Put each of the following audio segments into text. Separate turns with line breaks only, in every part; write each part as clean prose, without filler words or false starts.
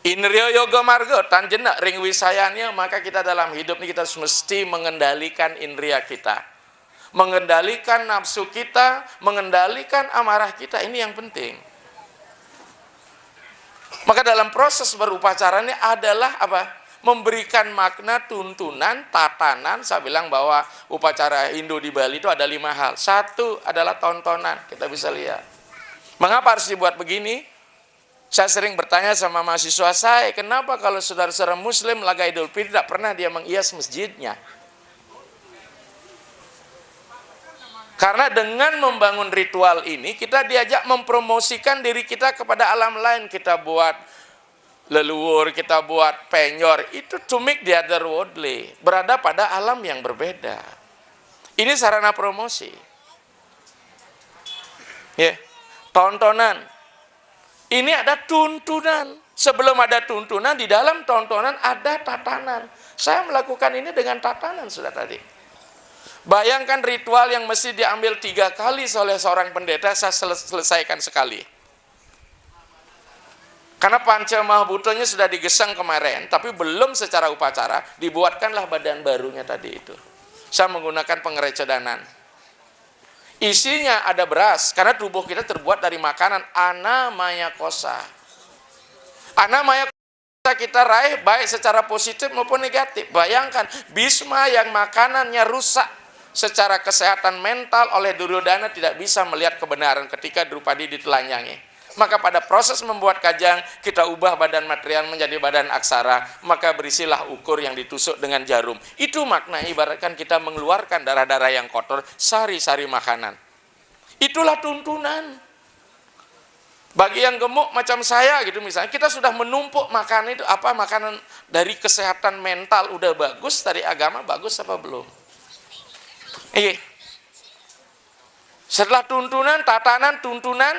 Inrio yoga marga tanjena ring wisayanya, maka kita dalam hidup ini kita mesti mengendalikan indria kita. Mengendalikan nafsu kita, mengendalikan amarah kita, ini yang penting. Maka dalam proses berupacara ini adalah apa? Memberikan makna, tuntunan, tatanan. Saya bilang bahwa upacara Hindu di Bali itu ada 5 hal. Satu adalah tontonan, kita bisa lihat. Mengapa harus dibuat begini? Saya sering bertanya sama mahasiswa saya, kenapa kalau saudara-saudara Muslim laga Idul Fitri tidak pernah dia menghias masjidnya? Karena dengan membangun ritual ini, kita diajak mempromosikan diri kita kepada alam lain. Kita buat leluhur, kita buat penyor, itu to make the other worldly. Berada pada alam yang berbeda. Ini sarana promosi. Ya, tontonan. Ini ada tuntunan. Sebelum ada tuntunan, di dalam tontonan ada tatanan. Saya melakukan ini dengan tatanan sudah tadi. Bayangkan ritual yang mesti diambil 3 kali oleh seorang pendeta, saya selesaikan sekali. Karena Panca Mahabutanya sudah digesang kemarin, tapi belum secara upacara, dibuatkanlah badan barunya tadi itu. Saya menggunakan pengerecodanan. Isinya ada beras, karena tubuh kita terbuat dari makanan Annamaya Kosa. Annamaya Kosa kita raih baik secara positif maupun negatif. Bayangkan, Bhisma yang makanannya rusak secara kesehatan mental oleh Duryodhana tidak bisa melihat kebenaran ketika Drupadi ditelanjangi. Maka pada proses membuat kajang, kita ubah badan material menjadi badan aksara, maka berisilah ukur yang ditusuk dengan jarum. Itu makna ibaratkan kita mengeluarkan darah-darah yang kotor, sari-sari makanan. Itulah tuntunan. Bagi yang gemuk macam saya gitu misalnya, kita sudah menumpuk makanan itu, apa makanan dari kesehatan mental udah bagus, dari agama bagus apa belum? Setelah tuntunan, tatanan, tuntunan,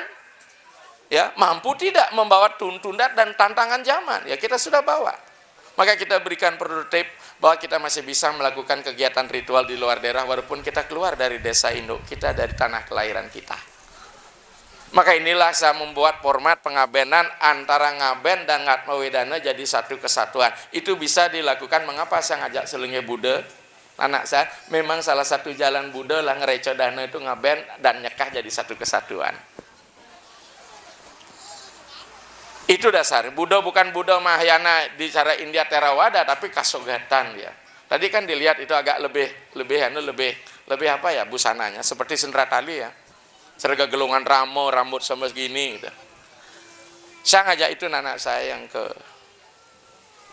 ya, mampu tidak membawa tuntunan dan tantangan zaman, ya kita sudah bawa. Maka kita berikan prototipe bahwa kita masih bisa melakukan kegiatan ritual di luar daerah walaupun kita keluar dari desa induk kita, dari tanah kelahiran kita. Maka inilah saya membuat format pengabenan antara ngaben dan ngatmawedana jadi satu kesatuan. Itu bisa dilakukan. Mengapa saya ngajak selenge Buddha? Anak saya, memang salah satu jalan Buddha lah ngerecodana itu ngaben dan nyekah jadi satu kesatuan. Itu dasar. Buddha bukan Buddha Mahayana di cara India Theravada, tapi Kasogatan dia. Tadi kan dilihat itu agak lebih apa ya busananya, seperti Sendratali ya. Serga gelungan ramo, rambut sama segini gitu. Saya ngajak itu anak saya yang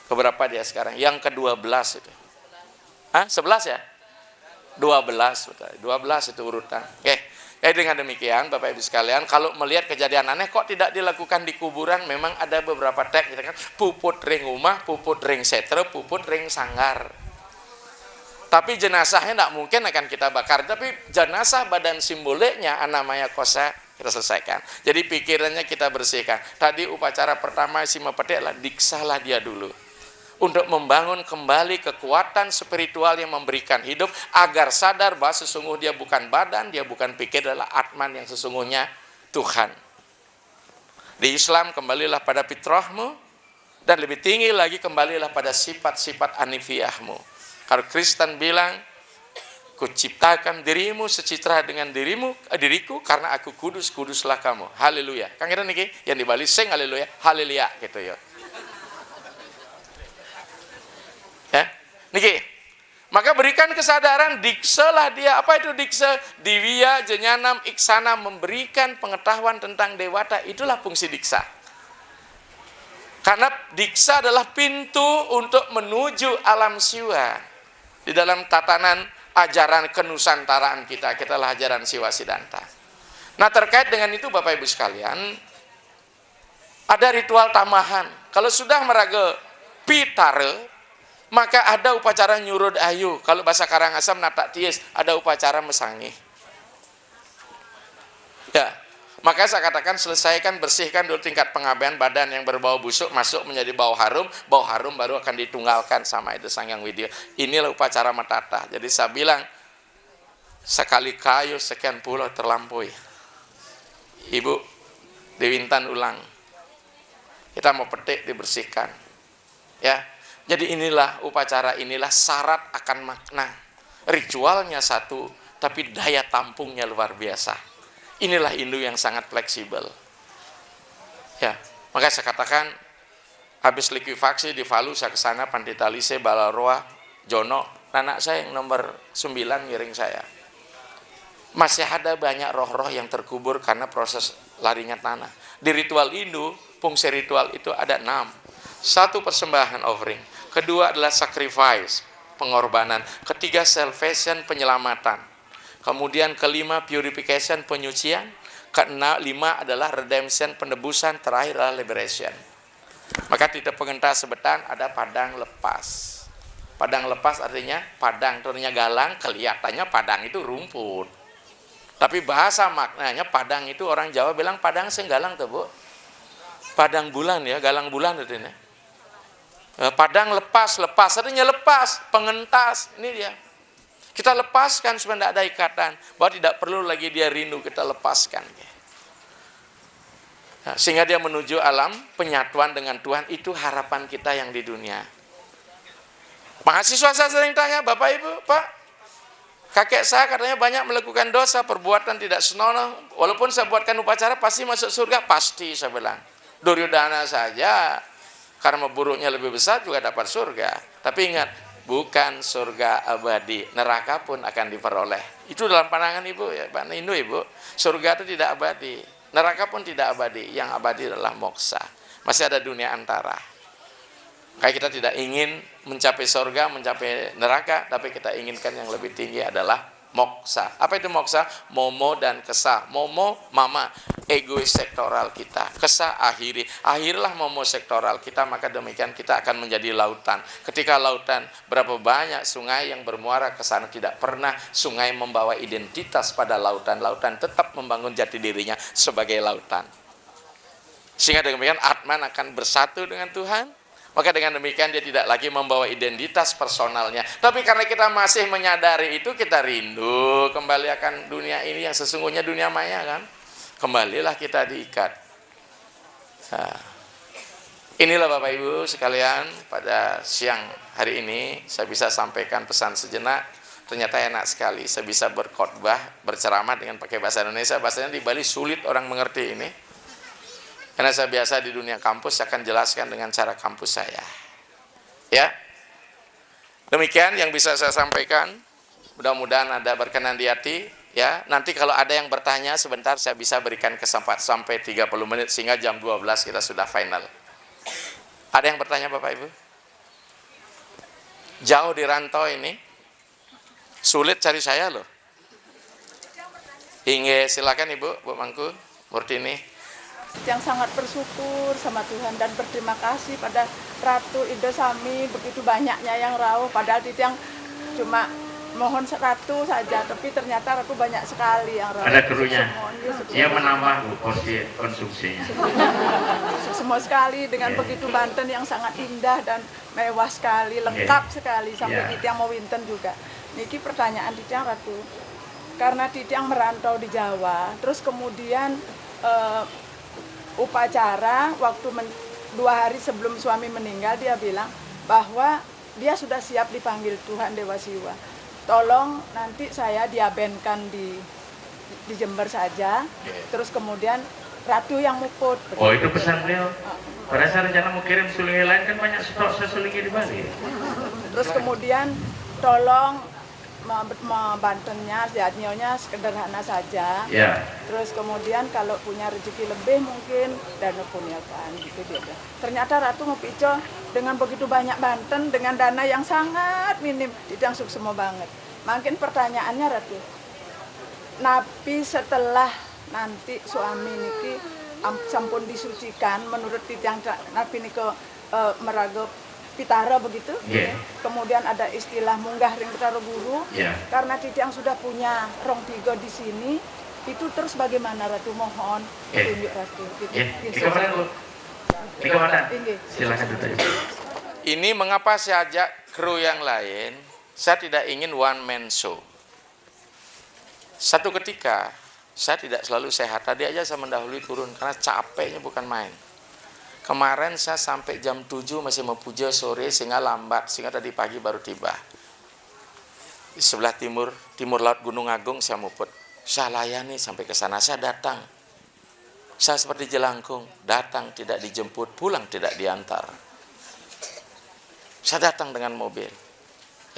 keberapa dia sekarang? Yang ke-12 itu. 11 ya? 12 betul. 12 itu urutan. Oke. Dengan demikian Bapak Ibu sekalian, kalau melihat kejadian aneh kok tidak dilakukan di kuburan, memang ada beberapa teks gitu kan, puput ring rumah, puput ring setre, puput ring sanggar. Tapi jenazahnya tidak mungkin akan kita bakar, tapi jenazah badan simboliknya Annamaya Kosa kita selesaikan. Jadi pikirannya kita bersihkan. Tadi upacara pertama Sima Petik lah, diksalah dia dulu. Untuk membangun kembali kekuatan spiritual yang memberikan hidup, agar sadar bahwa sesungguhnya dia bukan badan, dia bukan pikir, adalah Atman yang sesungguhnya Tuhan. Di Islam kembalilah pada fitrahmu, dan lebih tinggi lagi kembalilah pada sifat-sifat anifiyahmu. Kalau Kristen bilang, kuciptakan dirimu secitra dengan diriku, karena aku kudus, kuduslah kamu. Haleluya. Kang Ira niki yang di Bali sing haleluya, haleluya gitu ya. Ya, niki. Maka berikan kesadaran, diksalah dia. Apa itu diksa? Diwiya, jenyanam, iksana, memberikan pengetahuan tentang dewata. Itulah fungsi diksa. Karena diksa adalah pintu untuk menuju alam siwa. Di dalam tatanan ajaran kenusantaraan kita, lah ajaran Siwa Siddhanta. Nah, terkait dengan itu Bapak Ibu sekalian, ada ritual tamahan. Kalau sudah meraga pitare, maka ada upacara nyurud ayu. Kalau bahasa Karangasem natak tiis, ada upacara mesangih. Ya, maka saya katakan selesaikan, bersihkan dulu tingkat pengabean badan yang berbau busuk, masuk menjadi bau harum baru akan ditunggalkan sama itu Sanghyang Widya. Inilah upacara matata. Jadi saya bilang, sekali kayu sekian pulau terlampaui. Ibu Dewi Intan ulang. Kita mau petik dibersihkan. Ya. Jadi inilah upacara, inilah syarat akan makna. Ritualnya satu, tapi daya tampungnya luar biasa. Inilah Hindu yang sangat fleksibel. Ya, maka saya katakan habis likuifaksi di Palu saya ke sana, Pandita Lise, Balaroa, Jono, anak saya yang nomor 9 ngiring saya. Masih ada banyak roh-roh yang terkubur karena proses larinya tanah. Di ritual Hindu, fungsi ritual itu ada 6. Satu, persembahan offering. Kedua adalah sacrifice, pengorbanan. Ketiga, salvation, penyelamatan. Kemudian kelima, purification, penyucian. Kelima adalah redemption, penebusan. Terakhir adalah liberation. Maka tidak pengentas sebetan ada padang lepas. Padang lepas artinya padang, turunnya galang, kelihatannya padang itu rumput. Tapi bahasa maknanya padang itu orang Jawa bilang padang senggalang tuh, Bu. Padang bulan ya, galang bulan itu ini. Padang lepas artinya lepas, pengentas, ini dia. Kita lepaskan supaya tidak ada ikatan, bahwa tidak perlu lagi dia rindu, kita lepaskan. Nah, sehingga dia menuju alam penyatuan dengan Tuhan, itu harapan kita yang di dunia. Mahasiswa saya sering tanya, Bapak Ibu, Pak, kakek saya katanya banyak melakukan dosa, perbuatan tidak senonoh, walaupun saya buatkan upacara pasti masuk surga, pasti saya bilang. Duryodhana saja karma buruknya lebih besar juga dapat surga. Tapi ingat, bukan surga abadi, neraka pun akan diperoleh. Itu dalam pandangan Ibu ya, Pak Hindu Ibu. Surga itu tidak abadi, neraka pun tidak abadi. Yang abadi adalah moksa. Masih ada dunia antara. Kayak kita tidak ingin mencapai surga, mencapai neraka, tapi kita inginkan yang lebih tinggi adalah moksa. Apa itu moksa? Momo dan kesa. Momo, mama, egois sektoral kita. Kesa, akhiri. Akhirlah momo sektoral kita, maka demikian kita akan menjadi lautan. Ketika lautan, berapa banyak sungai yang bermuara ke sana, tidak pernah sungai membawa identitas pada lautan. Lautan tetap membangun jati dirinya sebagai lautan. Sehingga demikian Atman akan bersatu dengan Tuhan. Maka dengan demikian dia tidak lagi membawa identitas personalnya. Tapi karena kita masih menyadari itu, kita rindu kembali akan dunia ini yang sesungguhnya dunia maya kan. Kembalilah kita diikat. Nah, inilah Bapak Ibu sekalian, pada siang hari ini saya bisa sampaikan pesan sejenak. Ternyata enak sekali saya bisa berkhotbah, berceramah dengan pakai bahasa Indonesia. Bahasanya di Bali sulit orang mengerti ini. Karena saya biasa di dunia kampus, saya akan jelaskan dengan cara kampus saya. Ya. Demikian yang bisa saya sampaikan. Mudah-mudahan ada berkenan di hati. Ya. Nanti kalau ada yang bertanya sebentar, saya bisa berikan kesempatan sampai 30 menit. Sehingga jam 12 kita sudah final. Ada yang bertanya Bapak Ibu? Jauh di rantau ini. Sulit cari saya loh. Inge, silakan Ibu, Bu Mangku, Murtini.
Yang sangat bersyukur sama Tuhan dan berterima kasih pada Ratu Indosami, begitu banyaknya yang rawuh, padahal itu yang cuma mohon Ratu saja, tapi ternyata Ratu banyak sekali yang rawuh.
Ada krunya, dia menambah porsi konsumsinya.
Semua sekali dengan begitu Banten yang sangat indah dan mewah sekali, lengkap sekali, sampai Titiang mau winten juga. Niki pertanyaan Titiang Ratu, karena Titiang merantau di Jawa, terus kemudian upacara waktu 2 hari sebelum suami meninggal, dia bilang bahwa dia sudah siap dipanggil Tuhan Dewa Siwa. Tolong nanti saya diabenkan di Jember saja. Terus kemudian Ratu yang muput.
Oh, itu pesan beliau. Pada saat rencana mau kirim sulingi lain kan banyak stok sulingi di Bali.
Terus kemudian tolong Bantennya, jadnyonya sederhana saja.
Ya.
Terus kemudian kalau punya rezeki lebih mungkin dana punyakan gitu dia. Ternyata Ratu Mupico dengan begitu banyak Banten dengan dana yang sangat minim, Titiang suksema banget. Makin pertanyaannya Ratu, napi setelah nanti suami niki sampun disucikan menurut Titiang napi niko meraga pitara begitu, kemudian ada istilah munggah ring pitara guru, karena Titiang sudah punya rong tiga di sini, itu terus bagaimana Ratu, mohon tunjuk Ratu.
Di kemana? Silakan duduk.
Ini mengapa saya ajak kru yang lain, saya tidak ingin one man show. Satu ketika, saya tidak selalu sehat, tadi aja saya mendahului turun, karena capeknya bukan main. Kemarin saya sampai jam 7 masih mau puja sore sehingga lambat, sehingga tadi pagi baru tiba. Di sebelah timur laut Gunung Agung saya muput. Saya layani sampai ke sana, saya datang. Saya seperti jelangkung, datang tidak dijemput, pulang tidak diantar. Saya datang dengan mobil.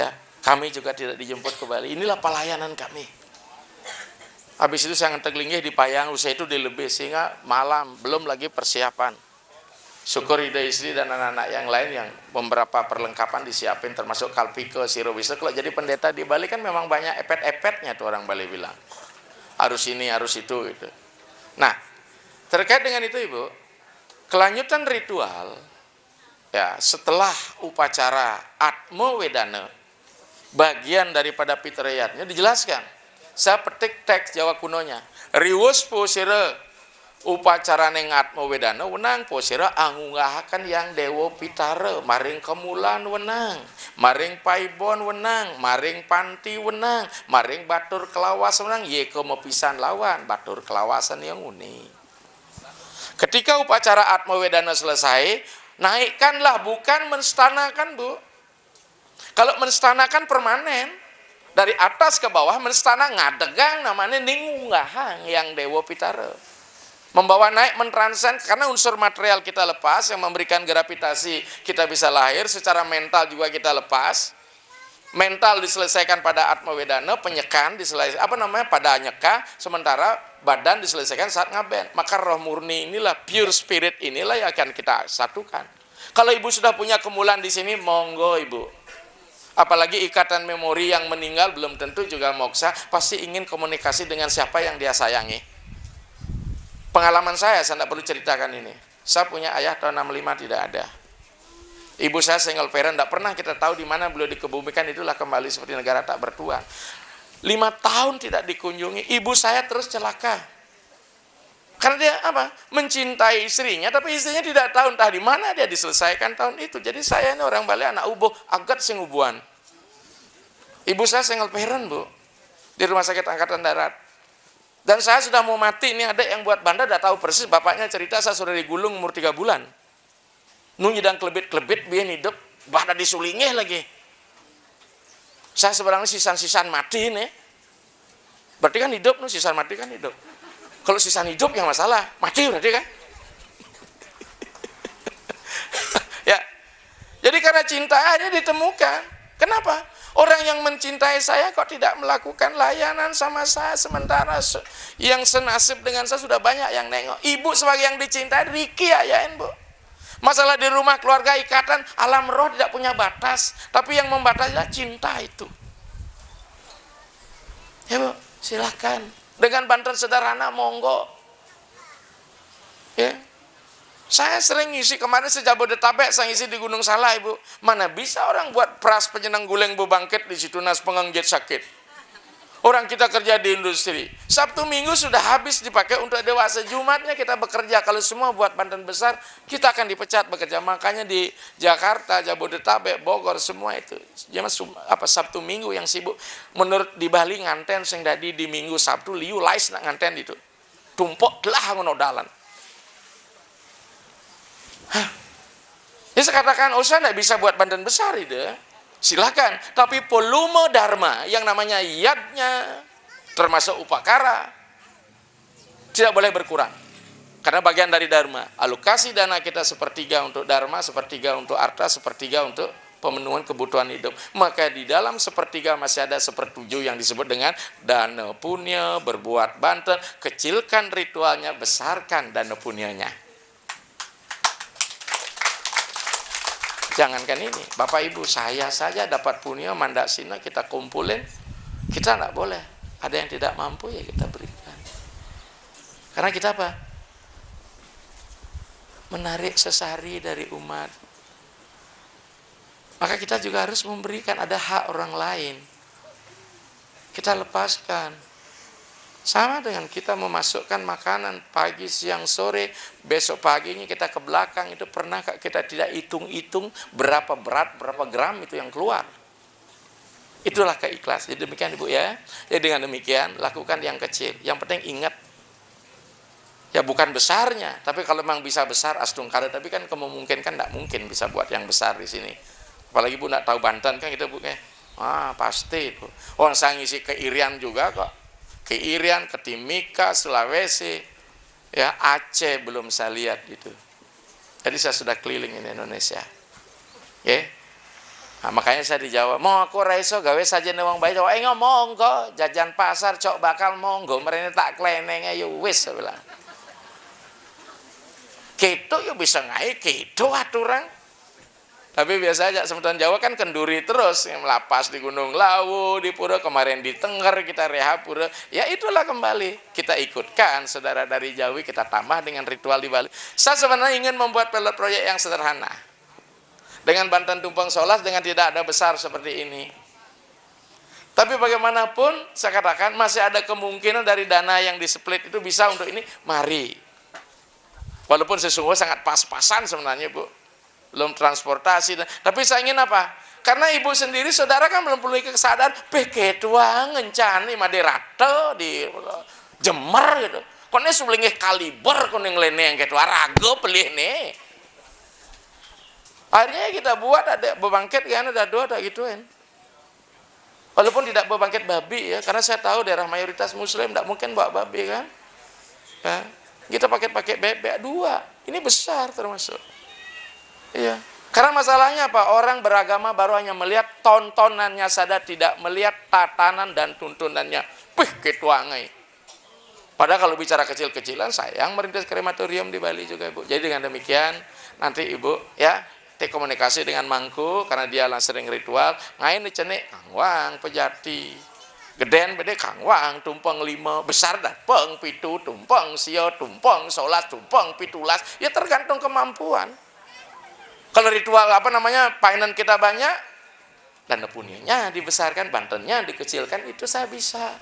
Ya, kami juga tidak dijemput ke Bali. Inilah pelayanan kami. Habis itu saya ngantek linggih di Payang, usaha itu dilebih sehingga malam, belum lagi persiapan. Syukur ide istri dan anak-anak yang lain yang beberapa perlengkapan disiapin termasuk kalpike, sirobisa. Kalau jadi pendeta di Bali kan memang banyak epet-epetnya tuh orang Bali bilang. Harus ini, harus itu gitu. Nah, terkait dengan itu Ibu, kelanjutan ritual ya setelah upacara Atmo Wedana, bagian daripada pitrayatnya dijelaskan. Saya petik teks Jawa kunonya. Riwus posira upacara neng Atmo Wedana wenang posira angunggahakan yang dewo pitara maring kemulan wenang, maring paibon wenang, maring panti wenang, maring batur kelawas wenang, ye kemepisan lawan batur kelawasan yang uni. Ketika upacara Atmo Wedana selesai, naikkanlah, bukan menstanakan Bu. Kalau menstanakan permanen, dari atas ke bawah menstana ngadegang namanya ningunggahang yang dewo pitara. Membawa naik, mentransen, karena unsur material kita lepas, yang memberikan gravitasi kita bisa lahir, secara mental juga kita lepas. Mental diselesaikan pada Atmo Wedana, penyekan diselesaikan, pada nyeka, sementara badan diselesaikan saat ngaben. Maka roh murni inilah, pure spirit inilah yang akan kita satukan. Kalau Ibu sudah punya kemulan di sini, monggo Ibu. Apalagi ikatan memori yang meninggal belum tentu juga moksa, pasti ingin komunikasi dengan siapa yang dia sayangi. Pengalaman saya tidak perlu ceritakan ini. Saya punya ayah tahun 65 tidak ada. Ibu saya single parent, tidak pernah kita tahu di mana beliau dikebumikan, itulah kembali seperti negara tak bertuan. 5 tahun tidak dikunjungi, ibu saya terus celaka. Karena dia mencintai istrinya, tapi istrinya tidak tahu entah di mana dia diselesaikan tahun itu. Jadi saya ini orang Bali, anak ubuh, agat sing ubuan. Ibu saya single parent Bu, di rumah sakit Angkatan Darat. Dan saya sudah mau mati, ini ada yang buat banda, udah tahu persis, bapaknya cerita saya sudah digulung umur 3 bulan. Nyidang kelebit-kelebit, biar hidup, bahkan disulingnya lagi. Saya sebenarnya sisan-sisan mati nih. Berarti kan hidup, sisan mati kan hidup. Kalau sisan hidup yang masalah, mati berarti kan. Ya, jadi karena cinta aja ditemukan. Kenapa? Orang yang mencintai saya kok tidak melakukan layanan sama saya, sementara yang senasib dengan saya sudah banyak yang nengok. Ibu sebagai yang dicintai, Riki ayain Bu. Masalah di rumah keluarga ikatan alam roh tidak punya batas, tapi yang membatasilah cinta itu. Ya Bu, silakan. Dengan bantuan sederhana monggo. Ya. Saya sering ngisi, kemarin sejabodetabek saya ngisi di Gunung Salai Bu. Mana bisa orang buat pras penyenang guleng Bu bangkit di situ nas pengenggit sakit. Orang kita kerja di industri. Sabtu Minggu sudah habis dipakai untuk dewasa. Jumatnya kita bekerja. Kalau semua buat bantuan besar, kita akan dipecat bekerja. Makanya di Jakarta, Jabodetabek, Bogor semua itu. Sabtu Minggu yang sibuk. Menurut di Bali nganten sing dadi di Minggu Sabtu liu lais nak nganten itu. Tumpok lah ngono dalan. Ya saya katakan, saya tidak bisa buat bantuan besar itu. Silakan, tapi volume dharma yang namanya yadnya, termasuk upakara, tidak boleh berkurang. Karena bagian dari dharma. Alokasi dana kita sepertiga untuk dharma, sepertiga untuk arta, sepertiga untuk pemenuhan kebutuhan hidup. Maka di dalam sepertiga masih ada sepertujuh yang disebut dengan dana punya, berbuat bantuan, kecilkan ritualnya, besarkan dana punyanya. Jangankan ini, Bapak Ibu, saya saja dapat punya mandasina kita kumpulin, kita tidak boleh. Ada yang tidak mampu ya kita berikan. Karena kita apa? Menarik sesari dari umat. Maka kita juga harus memberikan, ada hak orang lain. Kita lepaskan. Sama dengan kita memasukkan makanan pagi, siang, sore, besok paginya kita ke belakang, itu pernah kita tidak hitung-hitung berapa berat, berapa gram itu yang keluar. Itulah keikhlasan. Jadi demikian Ibu ya. Jadi dengan demikian lakukan yang kecil. Yang penting ingat, Ya bukan besarnya, tapi kalau memang bisa besar astungkara, tapi kan kemungkinan tidak mungkin bisa buat yang besar di sini. Apalagi Bu tidak tahu Banten kan kita Bu, pasti itu. Orang saya ngisi ke Irian juga kok, ke Irian, ke Timika, Sulawesi, ya Aceh belum saya lihat gitu. Jadi saya sudah keliling in Indonesia, ya. Nah, makanya saya di Jawa, mau aku raiso gawe saja wong bayi Jawa, ngomong kok jajan pasar cok bakal monggo, mereka tak kleneng ayo wis saya bilang. Gitu ya bisa ngai gitu aturan. Tapi biasa aja semeton Jawa kan kenduri terus, yang melapas di Gunung Lawu, di Pura, kemarin di Tengger kita rehab Pura. Ya itulah kembali kita ikutkan saudara dari Jawi, kita tambah dengan ritual di Bali. Saya sebenarnya ingin membuat pilot proyek yang sederhana. Dengan Banten Tumpeng Solas, dengan tidak ada besar seperti ini. Tapi bagaimanapun saya katakan masih ada kemungkinan dari dana yang di-split itu bisa untuk ini, mari. Walaupun sesungguhnya sangat pas-pasan sebenarnya Bu, belum transportasi, tapi saya ingin apa? Karena ibu sendiri, saudara kan belum perlu kesadaran, peketua ngencani Maderata di Jember gitu. Kone sublingih kaliber kone ngelene yang ketua rago pelih nih. Akhirnya kita buat ada bebangkit kan, ada dua ada gituin. Walaupun tidak bebangkit babi ya, karena saya tahu daerah mayoritas Muslim tidak mungkin bawa babi kan. Ya. Kita pakai bebek dua, ini besar termasuk. Iya. Karena masalahnya apa? Orang beragama baru hanya melihat tontonannya saja, tidak melihat tatanan dan tuntunannya. Ketuangai. Padahal kalau bicara kecil-kecilan, sayang merintis krematorium di Bali juga Ibu. Jadi dengan demikian, nanti Ibu ya, komunikasi dengan Mangku, karena dia lah sering ritual, ngain dicenik, Kangwang, Pejati. Geden bede Kangwang, tumpeng 5, besar dah, peng, pitu, tumpeng, sio, tumpeng, solas, tumpeng, pitulas, ya tergantung kemampuan. Kalau ritual painan kita banyak, dan punianya dibesarkan, Bantennya dikecilkan, itu saya bisa.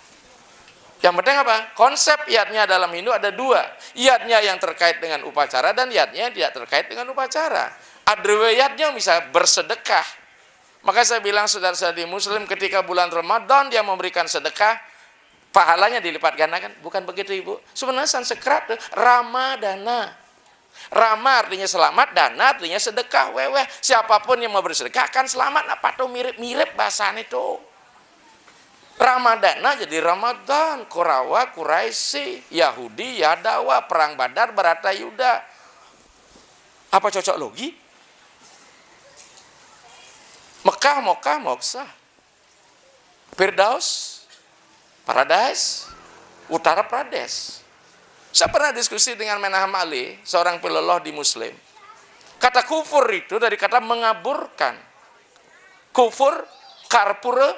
Yang penting apa? Konsep iatnya dalam Hindu ada dua. Iatnya yang terkait dengan upacara dan iatnya tidak terkait dengan upacara. Adrewayatnya bisa bersedekah. Maka saya bilang saudara-saudari Muslim, ketika bulan Ramadan dia memberikan sedekah, pahalanya dilipat gandakan. Bukan begitu Ibu. Sebenarnya Sanskrit Ramadana. Rama artinya selamat, dana artinya sedekah. Weweh, siapapun yang mau bersedekah akan selamat. Apa tuh mirip-mirip bahasaan itu. Ramadana jadi Ramadan, Kurawa, Quraisy, Yahudi, Yadawa, Perang Badar, Baratayuda. Apa cocok logi? Mekah, Mokah, Moksa. Firdaus, Paradise, Utara Pradesh. Saya pernah diskusi dengan Menahem Ali, seorang filolog di Muslim. Kata kufur itu dari kata mengaburkan. Kufur, karpura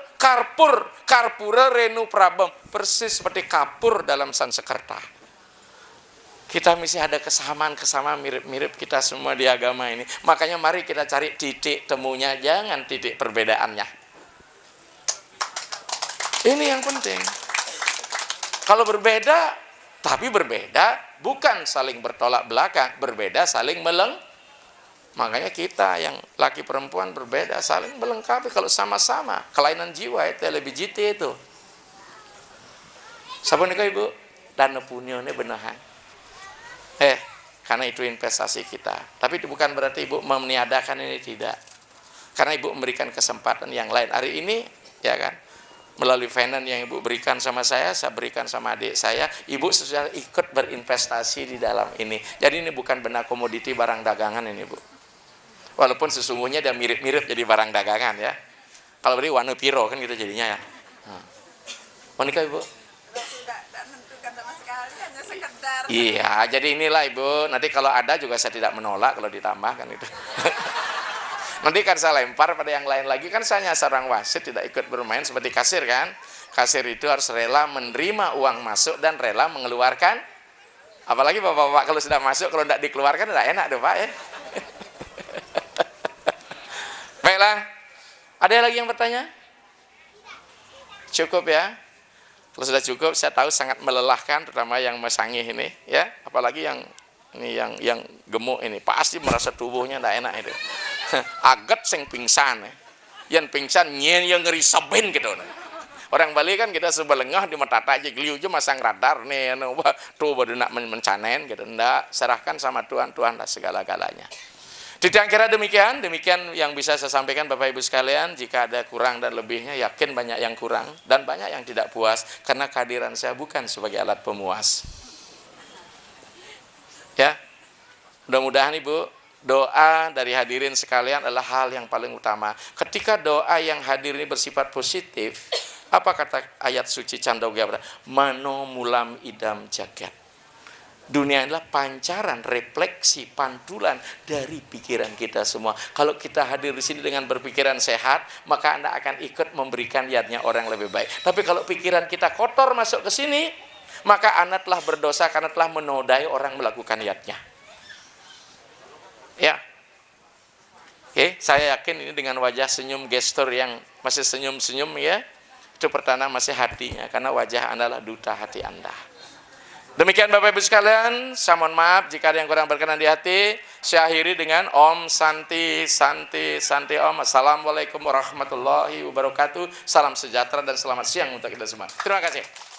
renu prabam. Persis seperti kapur dalam Sansekerta. Kita mesti ada kesamaan mirip-mirip kita semua di agama ini. Makanya mari kita cari titik temunya, jangan titik perbedaannya. Ini yang penting. Kalau berbeda, tapi berbeda bukan saling bertolak belakang, berbeda saling Makanya kita yang laki perempuan berbeda, saling melengkapi. Kalau sama-sama, kelainan jiwa itu lebih jiti itu. Sampun nikah Ibu, dan punya ini benahan. Karena itu investasi kita. Tapi itu bukan berarti Ibu meniadakan ini, tidak. Karena Ibu memberikan kesempatan yang lain. Hari ini, ya kan, melalui finance yang Ibu berikan sama saya berikan sama adik saya, Ibu sudah ikut berinvestasi di dalam ini. Jadi ini bukan benar komoditi barang dagangan ini Bu. Walaupun sesungguhnya dia mirip-mirip jadi barang dagangan ya. Kalau beri warna piro kan gitu jadinya ya. Mau nikah Ibu? Iya, jadi inilah Ibu. Nanti kalau ada juga saya tidak menolak kalau ditambahkan itu. Nanti kan saya lempar pada yang lain lagi, kan saya seorang wasit tidak ikut bermain seperti kasir kan. Kasir itu harus rela menerima uang masuk dan rela mengeluarkan. Apalagi bapak-bapak kalau sudah masuk, kalau tidak dikeluarkan tidak enak deh Pak ya. Baiklah, ada lagi yang bertanya? Cukup ya. Kalau sudah cukup, saya tahu sangat melelahkan, terutama yang mesangih ini, ya. Apalagi yang ini yang gemuk ini, pasti merasa tubuhnya tidak enak itu. Aget sing pingsan, yang pingsan nyen yang ngeri seben gitu. Orang Bali kan kita sebelengah di metata aja geliu aja masang radar nih, tuh baru nak mencanen gitu. Ndak, serahkan sama Tuhan, Tuhan lah segala-galanya. Tidak kira demikian yang bisa saya sampaikan Bapak Ibu sekalian. Jika ada kurang dan lebihnya, yakin banyak yang kurang dan banyak yang tidak puas karena kehadiran saya bukan sebagai alat pemuas. Ya, mudah-mudahan Ibu, doa dari hadirin sekalian adalah hal yang paling utama. Ketika doa yang hadir ini bersifat positif, apa kata ayat suci Candogya? Mano mulam idam jagat. Dunia adalah pancaran, refleksi, pantulan dari pikiran kita semua. Kalau kita hadir di sini dengan berpikiran sehat, maka Anda akan ikut memberikan yadnya orang lebih baik. Tapi kalau pikiran kita kotor masuk ke sini, maka Anda telah berdosa karena telah menodai orang melakukan yadnya. Ya. Oke, saya yakin ini dengan wajah senyum gestur yang masih senyum-senyum ya. Itu pertanda masih hatinya, karena wajah Anda adalah duta hati Anda. Demikian Bapak Ibu sekalian, saya mohon maaf jika ada yang kurang berkenan di hati. Saya akhiri dengan Om Santi, Santi, Santi Om. Assalamualaikum warahmatullahi wabarakatuh. Salam sejahtera dan selamat siang untuk kita semua. Terima kasih.